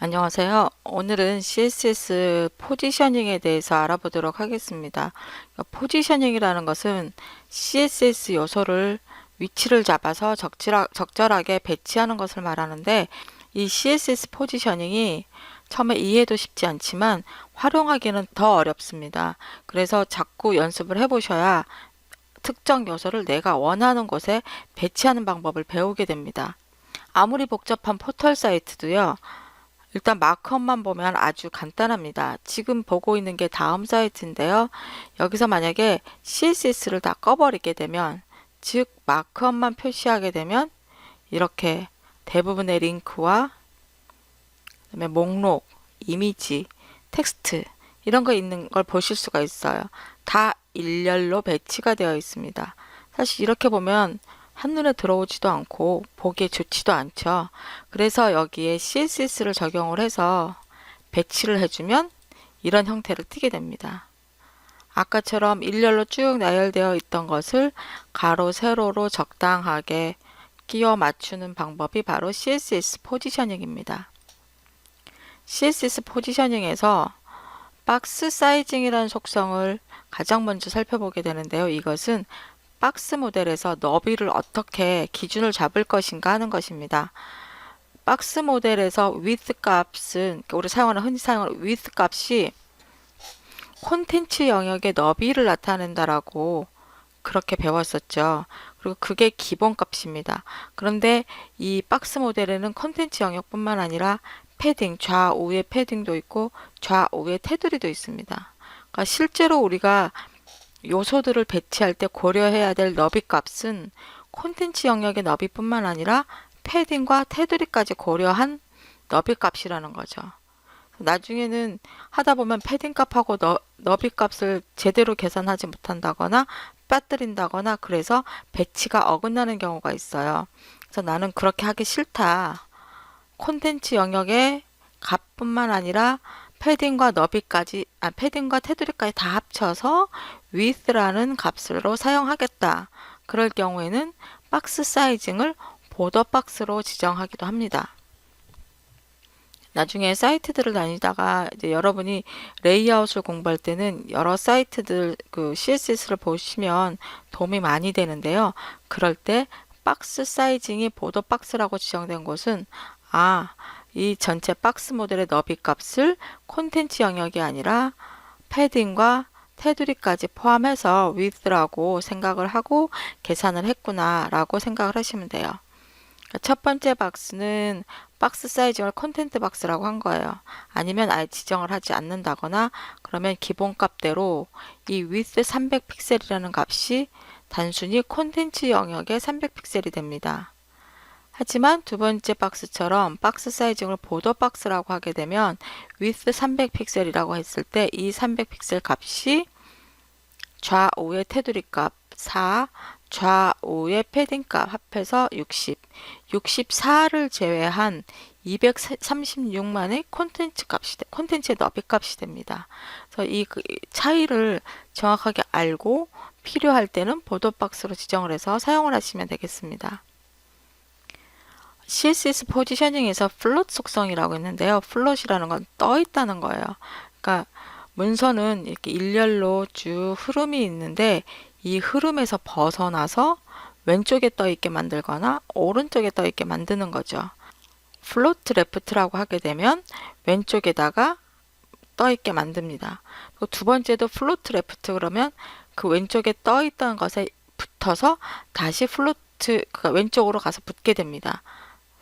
안녕하세요. 오늘은 CSS 포지셔닝에 대해서 알아보도록 하겠습니다. 포지셔닝이라는 것은 CSS 요소를 위치를 잡아서 적절하게 배치하는 것을 말하는데, 이 CSS 포지셔닝이 처음에 이해도 쉽지 않지만 활용하기는 더 어렵습니다. 그래서 자꾸 연습을 해보셔야 특정 요소를 내가 원하는 곳에 배치하는 방법을 배우게 됩니다. 아무리 복잡한 포털 사이트도요, 일단 마크업만 보면 아주 간단합니다. 지금 보고 있는 게 다음 사이트인데요. 여기서 만약에 CSS를 다 꺼버리게 되면, 즉 마크업만 표시하게 되면 이렇게 대부분의 링크와 그다음에 목록, 이미지, 텍스트 이런 거 있는 걸 보실 수가 있어요. 다 일렬로 배치가 되어 있습니다. 사실 이렇게 보면 한눈에 들어오지도 않고 보기에 좋지도 않죠. 그래서 여기에 CSS를 적용을 해서 배치를 해주면 이런 형태를 띠게 됩니다. 아까처럼 일렬로 쭉 나열되어 있던 것을 가로, 세로로 적당하게 끼워 맞추는 방법이 바로 CSS 포지셔닝입니다. CSS 포지셔닝에서 박스 사이징이라는 속성을 가장 먼저 살펴보게 되는데요. 이것은 박스 모델에서 너비를 어떻게 기준을 잡을 것인가 하는 것입니다. 박스 모델에서 width 값은 우리 흔히 사용하는 width 값이 콘텐츠 영역의 너비를 나타낸다라고 그렇게 배웠었죠. 그리고 그게 기본 값입니다. 그런데 이 박스 모델에는 콘텐츠 영역뿐만 아니라 패딩, 좌우에 패딩도 있고 좌우에 테두리도 있습니다. 그러니까 실제로 우리가 요소들을 배치할 때 고려해야 될 너비 값은 콘텐츠 영역의 너비뿐만 아니라 패딩과 테두리까지 고려한 너비 값이라는 거죠. 나중에는 하다 보면 패딩 값하고 너비 값을 제대로 계산하지 못한다거나 빠뜨린다거나 그래서 배치가 어긋나는 경우가 있어요. 그래서 나는 그렇게 하기 싫다. 콘텐츠 영역의 값뿐만 아니라 패딩과 테두리까지 다 합쳐서 width라는 값으로 사용하겠다. 그럴 경우에는 박스 사이징을 보더 박스로 지정하기도 합니다. 나중에 사이트들을 다니다가 이제 여러분이 레이아웃을 공부할 때는 여러 사이트들 CSS를 보시면 도움이 많이 되는데요. 그럴 때 박스 사이징이 보더 박스라고 지정된 곳은 이 전체 박스 모델의 너비 값을 콘텐츠 영역이 아니라 패딩과 테두리까지 포함해서 width라고 생각을 하고 계산을 했구나 라고 생각을 하시면 돼요. 첫 번째 박스는 박스 사이징을 콘텐트 박스라고 한 거예요. 아니면 아예 지정을 하지 않는다거나 그러면 기본 값대로 이 width 300픽셀이라는 값이 단순히 콘텐츠 영역의 300픽셀이 됩니다. 하지만 두 번째 박스처럼 박스 사이징을 보더 박스라고 하게 되면 width 300픽셀이라고 했을 때 이 300픽셀 값이 좌우의 테두리 값 4, 좌우의 패딩 값 합해서 60, 64를 제외한 236만의 콘텐츠의 너비 값이 됩니다. 그래서 이 차이를 정확하게 알고 필요할 때는 보더 박스로 지정을 해서 사용을 하시면 되겠습니다. CSS 포지셔닝에서 플롯 속성이라고 있는데요. 플롯이라는 건 떠 있다는 거예요. 그러니까 문서는 이렇게 일렬로 쭉 흐름이 있는데 이 흐름에서 벗어나서 왼쪽에 떠 있게 만들거나 오른쪽에 떠 있게 만드는 거죠. 플로트 레프트라고 하게 되면 왼쪽에다가 떠 있게 만듭니다. 그리고 두 번째도 플로트 레프트 그러면 그 왼쪽에 떠 있던 것에 붙어서 다시 그러니까 왼쪽으로 가서 붙게 됩니다.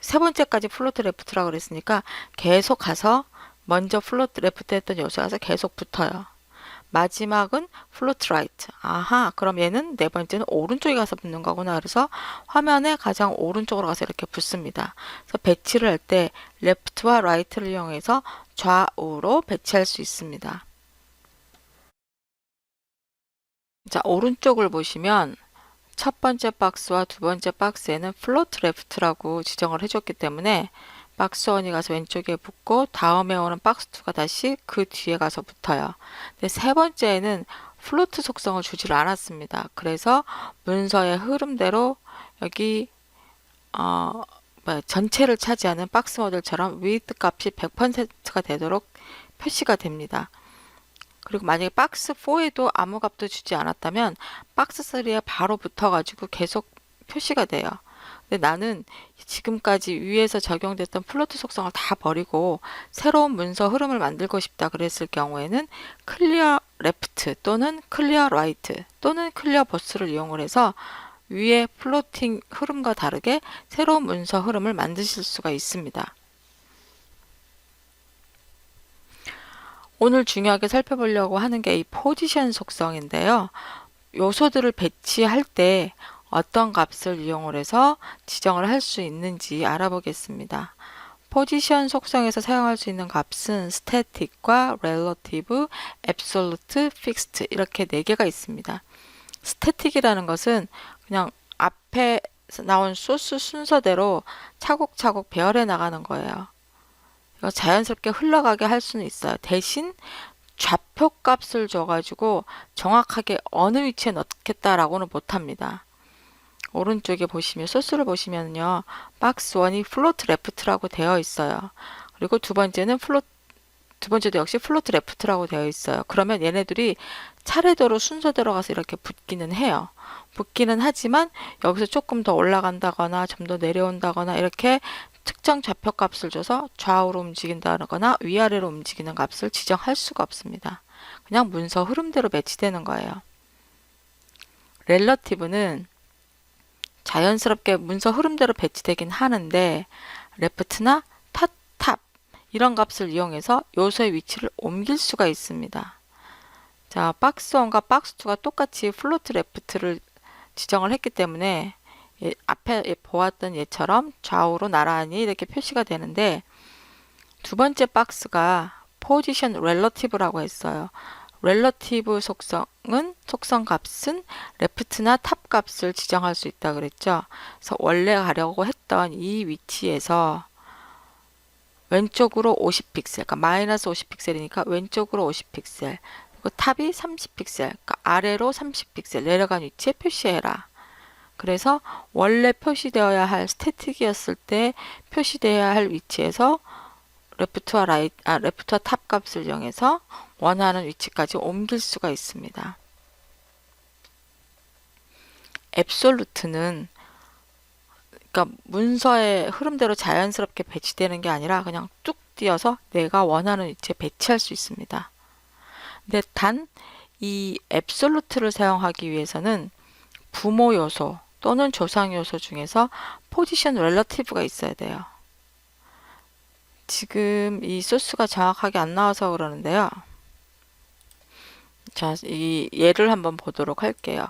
세 번째까지 플로트 레프트라고 그랬으니까 계속 가서 먼저 플로트 레프트 했던 요소에 가서 계속 붙어요. 마지막은 플로트 라이트. 그럼 얘는 네 번째는 오른쪽에 가서 붙는 거구나. 그래서 화면의 가장 오른쪽으로 가서 이렇게 붙습니다. 그래서 배치를 할 때 레프트와 라이트를 이용해서 좌우로 배치할 수 있습니다. 자, 오른쪽을 보시면 첫 번째 박스와 두 번째 박스에는 플로트 레프트라고 지정을 해줬기 때문에 박스 1이 가서 왼쪽에 붙고 다음에 오는 박스 2가 다시 그 뒤에 가서 붙어요. 근데 세 번째에는 플로트 속성을 주지를 않았습니다. 그래서 문서의 흐름대로 여기 전체를 차지하는 박스 모델처럼 width 값이 100%가 되도록 표시가 됩니다. 그리고 만약에 박스 4에도 아무 값도 주지 않았다면 박스 3에 바로 붙어가지고 계속 표시가 돼요. 근데 나는 지금까지 위에서 적용됐던 플로트 속성을 다 버리고 새로운 문서 흐름을 만들고 싶다 그랬을 경우에는 클리어 레프트 또는 클리어 라이트 또는 클리어 버스를 이용을 해서 위에 플로팅 흐름과 다르게 새로운 문서 흐름을 만드실 수가 있습니다. 오늘 중요하게 살펴보려고 하는 게 이 포지션 속성인데요. 요소들을 배치할 때 어떤 값을 이용을 해서 지정을 할 수 있는지 알아보겠습니다. 포지션 속성에서 사용할 수 있는 값은 static과 relative, absolute, fixed 이렇게 4개가 있습니다. static이라는 것은 그냥 앞에 나온 소스 순서대로 차곡차곡 배열해 나가는 거예요. 이거 자연스럽게 흘러가게 할 수는 있어요. 대신 좌표 값을 줘가지고 정확하게 어느 위치에 넣겠다라고는 못합니다. 오른쪽에 보시면 소스를 보시면요. 박스 1이 플로트 레프트라고 되어 있어요. 그리고 두 번째도 역시 플로트 레프트라고 되어 있어요. 그러면 얘네들이 차례대로 순서대로 가서 이렇게 붙기는 해요. 붙기는 하지만 여기서 조금 더 올라간다거나 좀 더 내려온다거나 이렇게 특정 좌표값을 줘서 좌우로 움직인다거나 위아래로 움직이는 값을 지정할 수가 없습니다. 그냥 문서 흐름대로 배치되는 거예요. 렐러티브는 자연스럽게 문서 흐름대로 배치되긴 하는데 레프트나 탑 이런 값을 이용해서 요소의 위치를 옮길 수가 있습니다. 자, 박스 1과 박스 2가 똑같이 플로트 레프트를 지정을 했기 때문에 앞에 보았던 얘처럼 좌우로 나란히 이렇게 표시가 되는데 두 번째 박스가 포지션 렐러티브라고 했어요. 렐러티브 속성 값은 레프트나 탑 값을 지정할 수 있다 그랬죠. 그래서 원래 가려고 했던 이 위치에서 왼쪽으로 50픽셀, 그러니까 마이너스 50픽셀이니까 왼쪽으로 50픽셀, 그리고 탑이 30픽셀, 그러니까 아래로 30픽셀 내려간 위치에 표시해라. 그래서 원래 표시되어야 할 스태틱이었을 때 표시되어야 할 위치에서 레프트와 탑 값을 이용해서 원하는 위치까지 옮길 수가 있습니다. 앱솔루트는 그러니까 문서의 흐름대로 자연스럽게 배치되는 게 아니라 그냥 뚝 띄어서 내가 원하는 위치에 배치할 수 있습니다. 근데 단 이 앱솔루트를 사용하기 위해서는 부모 요소 또는 조상 요소 중에서 포지션 렐러티브가 있어야 돼요. 지금 이 소스가 정확하게 안 나와서 그러는데요. 자, 이 예를 한번 보도록 할게요.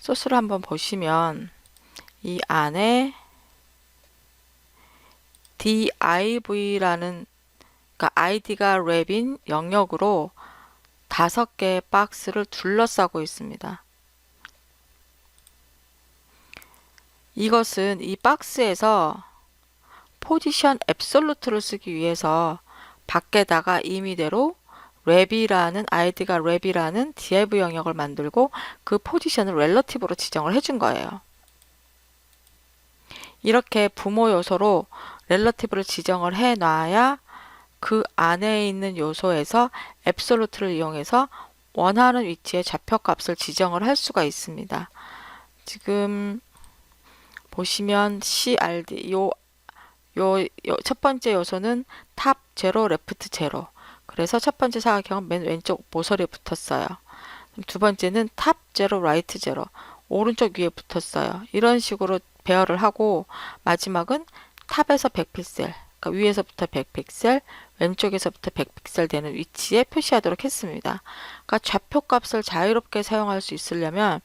소스를 한번 보시면 이 안에 div라는 그러니까 id가 랩인 영역으로 5개의 박스를 둘러싸고 있습니다. 이것은 이 박스에서 포지션 앱솔루트를 쓰기 위해서 밖에다가 임의대로 랩이라는 id가 랩이라는 div 영역을 만들고 그 포지션을 렐러티브로 지정을 해준 거예요. 이렇게 부모 요소로 렐러티브를 지정을 해 놔야 그 안에 있는 요소에서 앱솔루트를 이용해서 원하는 위치에 좌표값을 지정을 할 수가 있습니다. 지금 보시면 CRD 요 첫 번째 요소는 탑 제로, 레프트 제로. 그래서 첫 번째 사각형은 맨 왼쪽 모서리에 붙었어요. 두 번째는 탑 제로, 라이트 제로. 오른쪽 위에 붙었어요. 이런 식으로 배열을 하고 마지막은 탑에서 100픽셀, 그러니까 위에서부터 100픽셀, 왼쪽에서부터 100픽셀 되는 위치에 표시하도록 했습니다. 그러니까 좌표 값을 자유롭게 사용할 수 있으려면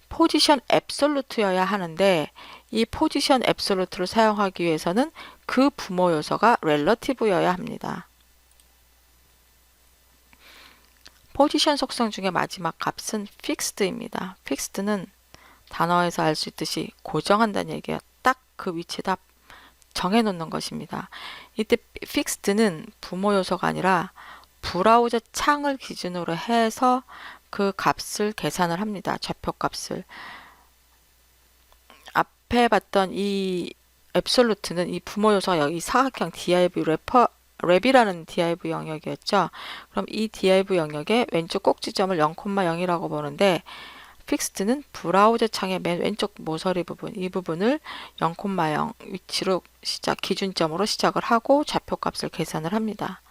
포지션 앱솔루트여야 하는데 이 포지션 앱솔루트를 사용하기 위해서는 그 부모 요소가 렐러티브여야 합니다. 포지션 속성 중에 마지막 값은 fixed입니다. fixed는 단어에서 알 수 있듯이 고정한다는 얘기예요. 딱 그 위치에다 정해 놓는 것입니다. 이때 fixed는 부모 요소가 아니라 브라우저 창을 기준으로 해서 그 값을 계산을 합니다. 좌표 값을. 앞에 봤던 이 앱솔루트는 이 부모 요소가 여기 사각형 div 랩이라는 div 영역이었죠. 그럼 이 div 영역의 왼쪽 꼭지점을 0,0이라고 보는데 픽스드는 브라우저 창의 맨 왼쪽 모서리 부분, 이 부분을 0,0 위치로 기준점으로 시작을 하고 좌표값을 계산을 합니다.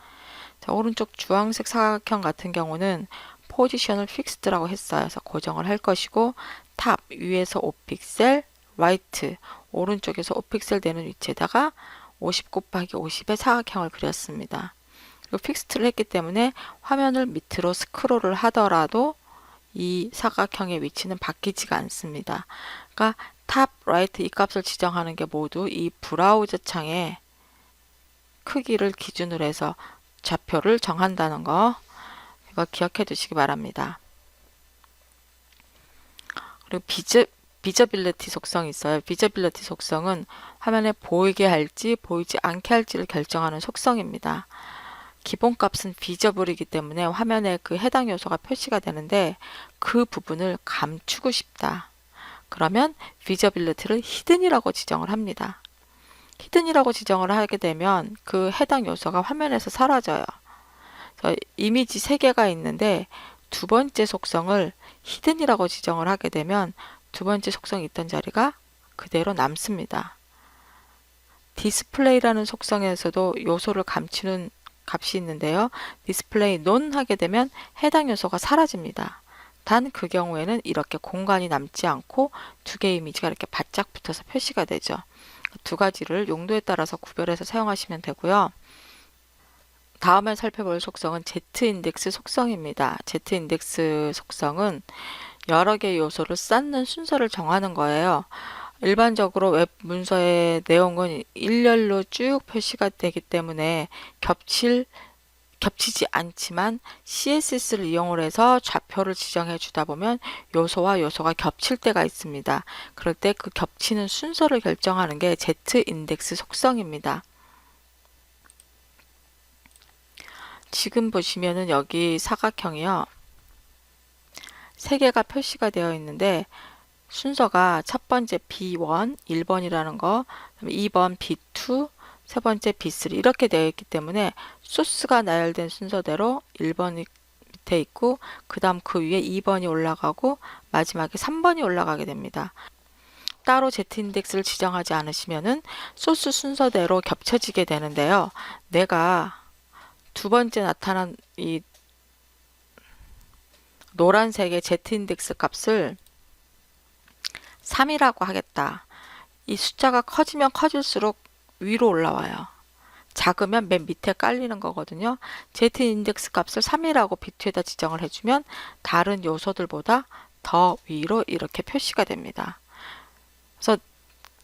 자, 오른쪽 주황색 사각형 같은 경우는 포지션을 픽스드라고 했어요. 그래서 고정을 할 것이고 탑 위에서 5픽셀, 라이트 오른쪽에서 5픽셀 되는 위치에다가 50 곱하기 50의 사각형을 그렸습니다. 그리고 픽스트를 했기 때문에 화면을 밑으로 스크롤을 하더라도 이 사각형의 위치는 바뀌지가 않습니다. 그러니까 탑, 라이트 이 값을 지정하는 게 모두 이 브라우저 창의 크기를 기준으로 해서 좌표를 정한다는 거 이거 기억해 두시기 바랍니다. 그리고 비저빌리티 속성이 있어요. 비저빌리티 속성은 화면에 보이게 할지 보이지 않게 할지를 결정하는 속성입니다. 기본값은 비저블이기 때문에 화면에 그 해당 요소가 표시가 되는데 그 부분을 감추고 싶다. 그러면 비저빌리티를 히든이라고 지정을 합니다. 히든이라고 지정을 하게 되면 그 해당 요소가 화면에서 사라져요. 그래서 이미지 3개가 있는데 두 번째 속성을 히든이라고 지정을 하게 되면 두 번째 속성이 있던 자리가 그대로 남습니다. 디스플레이라는 속성에서도 요소를 감추는 값이 있는데요. 디스플레이 논 하게 되면 해당 요소가 사라집니다. 단 그 경우에는 이렇게 공간이 남지 않고 두 개의 이미지가 이렇게 바짝 붙어서 표시가 되죠. 두 가지를 용도에 따라서 구별해서 사용하시면 되고요. 다음에 살펴볼 속성은 Z인덱스 속성입니다. Z인덱스 속성은 여러 개의 요소를 쌓는 순서를 정하는 거예요. 일반적으로 웹 문서의 내용은 일렬로 쭉 표시가 되기 때문에 겹치지 않지만 CSS를 이용을 해서 좌표를 지정해 주다 보면 요소와 요소가 겹칠 때가 있습니다. 그럴 때 그 겹치는 순서를 결정하는 게 Z인덱스 속성입니다. 지금 보시면은 여기 사각형이요. 3개가 표시가 되어 있는데 순서가 첫 번째 B1, 1번이라는 거, 2번 B2, 세 번째 B3 이렇게 되어 있기 때문에 소스가 나열된 순서대로 1번이 밑에 있고 그 다음 그 위에 2번이 올라가고 마지막에 3번이 올라가게 됩니다. 따로 Z인덱스를 지정하지 않으시면은 소스 순서대로 겹쳐지게 되는데요. 내가 두 번째 나타난 이 노란색의 Z인덱스 값을 3이라고 하겠다. 이 숫자가 커지면 커질수록 위로 올라와요. 작으면 맨 밑에 깔리는 거거든요. Z인덱스 값을 3이라고 B2에다 지정을 해주면 다른 요소들보다 더 위로 이렇게 표시가 됩니다. 그래서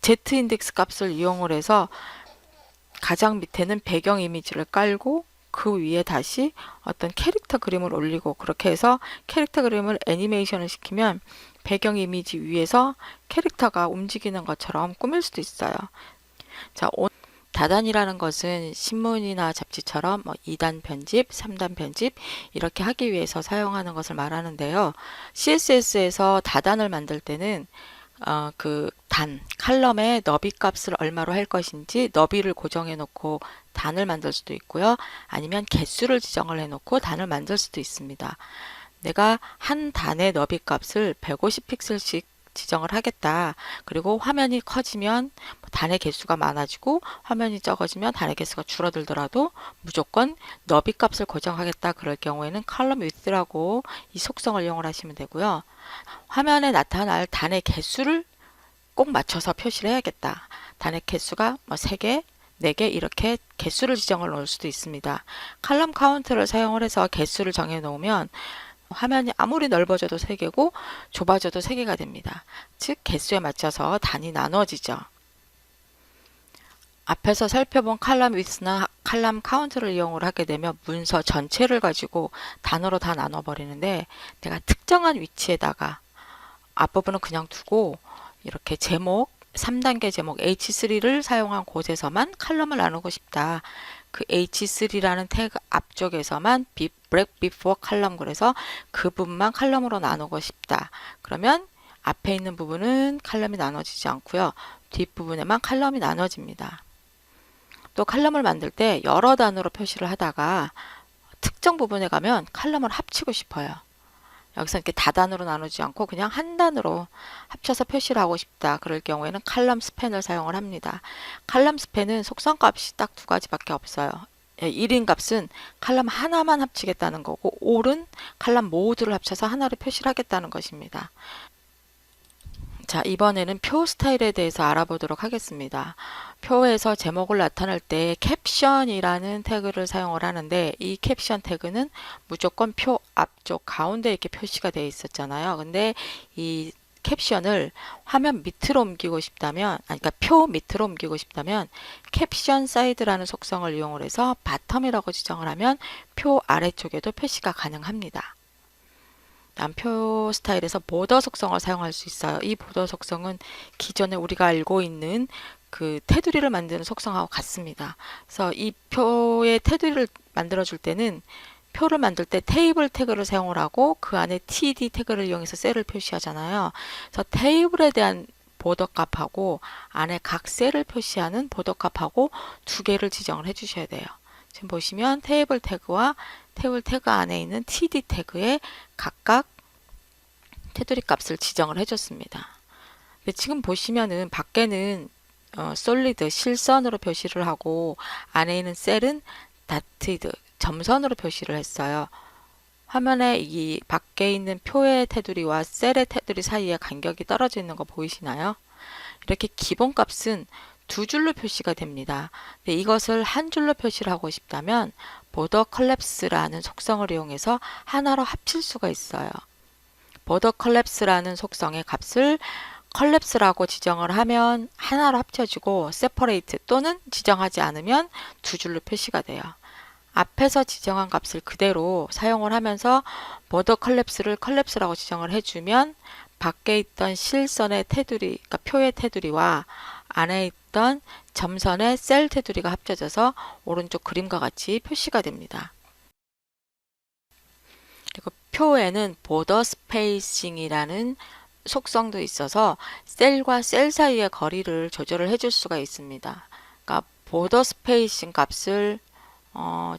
Z인덱스 값을 이용을 해서 가장 밑에는 배경 이미지를 깔고 그 위에 다시 어떤 캐릭터 그림을 올리고 그렇게 해서 캐릭터 그림을 애니메이션을 시키면 배경 이미지 위에서 캐릭터가 움직이는 것처럼 꾸밀 수도 있어요. 자, 다단이라는 것은 신문이나 잡지처럼 2단 편집, 3단 편집 이렇게 하기 위해서 사용하는 것을 말하는데요. CSS에서 다단을 만들 때는 칼럼의 너비 값을 얼마로 할 것인지 너비를 고정해 놓고 단을 만들 수도 있고요. 아니면 개수를 지정을 해 놓고 단을 만들 수도 있습니다. 내가 한 단의 너비 값을 150픽셀씩 지정을 하겠다. 그리고 화면이 커지면 단의 개수가 많아지고 화면이 적어지면 단의 개수가 줄어들더라도 무조건 너비 값을 고정하겠다. 그럴 경우에는 컬럼 위드라고 이 속성을 이용을 하시면 되고요. 화면에 나타날 단의 개수를 꼭 맞춰서 표시를 해야겠다. 단의 개수가 3개, 4개 이렇게 개수를 지정을 놓을 수도 있습니다. 칼럼 카운트를 사용을 해서 개수를 정해 놓으면 화면이 아무리 넓어져도 3개고 좁아져도 3개가 됩니다. 즉 개수에 맞춰서 단이 나눠지죠. 앞에서 살펴본 칼럼 위스나 칼럼 카운트를 이용을 하게 되면 문서 전체를 가지고 단어로 다 나눠버리는데 내가 특정한 위치에다가 앞부분은 그냥 두고 이렇게 제목 3단계 제목 H3를 사용한 곳에서만 칼럼을 나누고 싶다. 그 H3라는 태그 앞쪽에서만 break before 칼럼 그래서 그 부분만 칼럼으로 나누고 싶다. 그러면 앞에 있는 부분은 칼럼이 나눠지지 않고요. 뒷부분에만 칼럼이 나눠집니다. 또 칼럼을 만들 때 여러 단으로 표시를 하다가 특정 부분에 가면 칼럼을 합치고 싶어요. 여기서 이렇게 다단으로 나누지 않고 그냥 한 단으로 합쳐서 표시를 하고 싶다. 그럴 경우에는 칼럼 스팬을 사용을 합니다. 칼럼 스팬은 속성값이 딱 두 가지밖에 없어요. 1인 값은 칼럼 하나만 합치겠다는 거고 all은 칼럼 모두를 합쳐서 하나로 표시를 하겠다는 것입니다. 자, 이번에는 표 스타일에 대해서 알아보도록 하겠습니다. 표에서 제목을 나타낼 때 캡션이라는 태그를 사용을 하는데 이 캡션 태그는 무조건 표 앞쪽 가운데 이렇게 표시가 되어 있었잖아요. 근데 이 캡션을 화면 밑으로 옮기고 싶다면, 그러니까 표 밑으로 옮기고 싶다면 캡션 사이드라는 속성을 이용을 해서 바텀이라고 지정을 하면 표 아래쪽에도 표시가 가능합니다. 표 스타일에서 보더 속성을 사용할 수 있어요. 이 보더 속성은 기존에 우리가 알고 있는 그 테두리를 만드는 속성하고 같습니다. 그래서 이 표의 테두리를 만들어 줄 때는 표를 만들 때 테이블 태그를 사용을 하고 그 안에 td 태그를 이용해서 셀을 표시하잖아요. 그래서 테이블에 대한 보더 값하고 안에 각 셀을 표시하는 보더 값하고 두 개를 지정을 해 주셔야 돼요. 지금 보시면 테이블 태그와 테이블 태그 안에 있는 td 태그에 각각 테두리 값을 지정을 해줬습니다. 근데 지금 보시면은 밖에는 솔리드 실선으로 표시를 하고 안에 있는 셀은 다티드 점선으로 표시를 했어요. 화면에 이 밖에 있는 표의 테두리와 셀의 테두리 사이에 간격이 떨어져 있는 거 보이시나요? 이렇게 기본 값은 두 줄로 표시가 됩니다. 근데 이것을 한 줄로 표시를 하고 싶다면 보더 컬랩스라는 속성을 이용해서 하나로 합칠 수가 있어요. 보더 컬랩스라는 속성의 값을 컬랩스라고 지정을 하면 하나로 합쳐지고 세퍼레이트 또는 지정하지 않으면 두 줄로 표시가 돼요. 앞에서 지정한 값을 그대로 사용을 하면서 보더 컬랩스를 컬랩스라고 지정을 해주면 밖에 있던 실선의 테두리, 그러니까 표의 테두리와 안에 있던 점선의 셀 테두리가 합쳐져서 오른쪽 그림과 같이 표시가 됩니다. 그리고 표에는 보더 스페이싱이라는 속성도 있어서 셀과 셀 사이의 거리를 조절을 해줄 수가 있습니다. 그러니까 보더 스페이싱 값을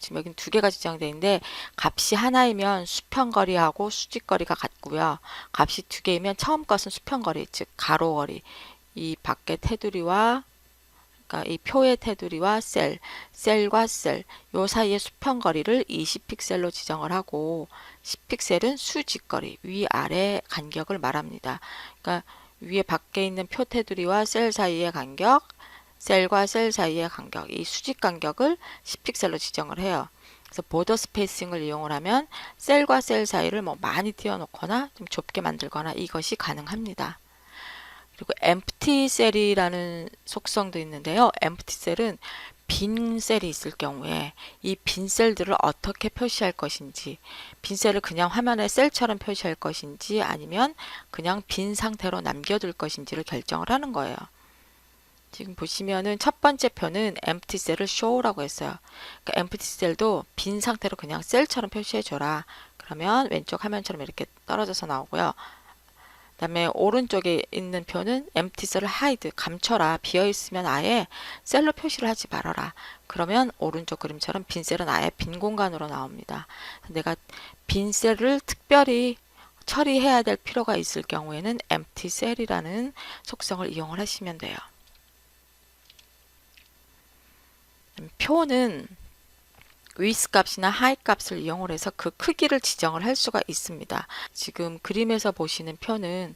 지금 여기 두 개가 지정되어 있는데 값이 하나이면 수평거리하고 수직거리가 같고요. 값이 두 개이면 처음 것은 수평거리, 즉 가로거리, 이 밖의 테두리와 그러니까 이 표의 테두리와 셀과 셀, 요 사이의 수평거리를 20픽셀로 지정을 하고 10픽셀은 수직거리, 위아래 간격을 말합니다. 그러니까 위에 밖에 있는 표 테두리와 셀 사이의 간격, 셀과 셀 사이의 간격, 이 수직 간격을 10픽셀로 지정을 해요. 그래서 보더 스페이싱을 이용을 하면 셀과 셀 사이를 뭐 많이 띄워놓거나 좀 좁게 만들거나 이것이 가능합니다. 그리고 empty 셀이라는 속성도 있는데요. empty 셀은 빈 셀이 있을 경우에 이 빈 셀들을 어떻게 표시할 것인지, 빈 셀을 그냥 화면에 셀처럼 표시할 것인지 아니면 그냥 빈 상태로 남겨둘 것인지를 결정을 하는 거예요. 지금 보시면은 첫 번째 표는 empty 셀을 show라고 했어요. 그러니까 empty 셀도 빈 상태로 그냥 셀처럼 표시해줘라. 그러면 왼쪽 화면처럼 이렇게 떨어져서 나오고요. 그 다음에 오른쪽에 있는 표는 empty 셀을 hide, 감춰라. 비어있으면 아예 셀로 표시를 하지 말아라. 그러면 오른쪽 그림처럼 빈 셀은 아예 빈 공간으로 나옵니다. 내가 빈 셀을 특별히 처리해야 될 필요가 있을 경우에는 empty 셀이라는 속성을 이용을 하시면 돼요. 표는 width 값이나 height 값을 이용을 해서 그 크기를 지정을 할 수가 있습니다. 지금 그림에서 보시는 표는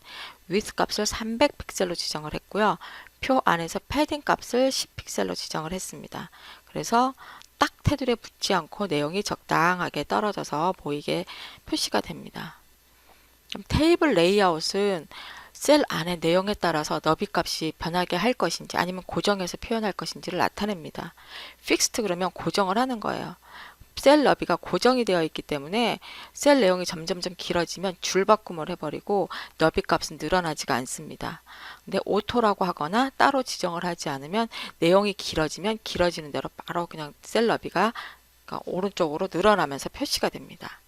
width 값을 300픽셀로 지정을 했고요. 표 안에서 패딩 값을 10픽셀로 지정을 했습니다. 그래서 딱 테두리에 붙지 않고 내용이 적당하게 떨어져서 보이게 표시가 됩니다. 그럼 테이블 레이아웃은 셀 안의 내용에 따라서 너비 값이 변하게 할 것인지 아니면 고정해서 표현할 것인지를 나타냅니다. fixed 그러면 고정을 하는 거예요. 셀 너비가 고정이 되어 있기 때문에 셀 내용이 점점점 길어지면 줄바꿈을 해버리고 너비 값은 늘어나지가 않습니다. 근데 오토라고 하거나 따로 지정을 하지 않으면 내용이 길어지면 길어지는 대로 바로 그냥 셀 너비가 그러니까 오른쪽으로 늘어나면서 표시가 됩니다.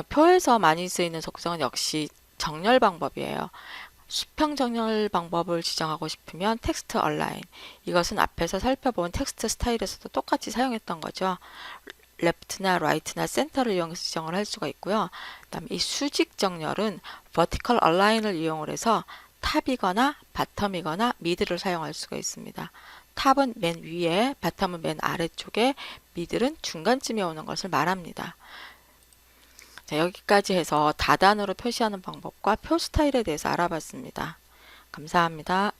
표에서 많이 쓰이는 속성은 역시 정렬 방법이에요. 수평 정렬 방법을 지정하고 싶으면 텍스트 얼라인. 이것은 앞에서 살펴본 텍스트 스타일에서도 똑같이 사용했던 거죠. 레프트나 라이트나 센터를 이용해서 지정을 할 수가 있고요. 그다음에 이 수직 정렬은 vertical align을 이용을 해서 탑이거나 바텀이거나 미드를 사용할 수가 있습니다. 탑은 맨 위에, 바텀은 맨 아래쪽에, 미들은 중간쯤에 오는 것을 말합니다. 자, 여기까지 해서 다단으로 표시하는 방법과 표 스타일에 대해서 알아봤습니다. 감사합니다.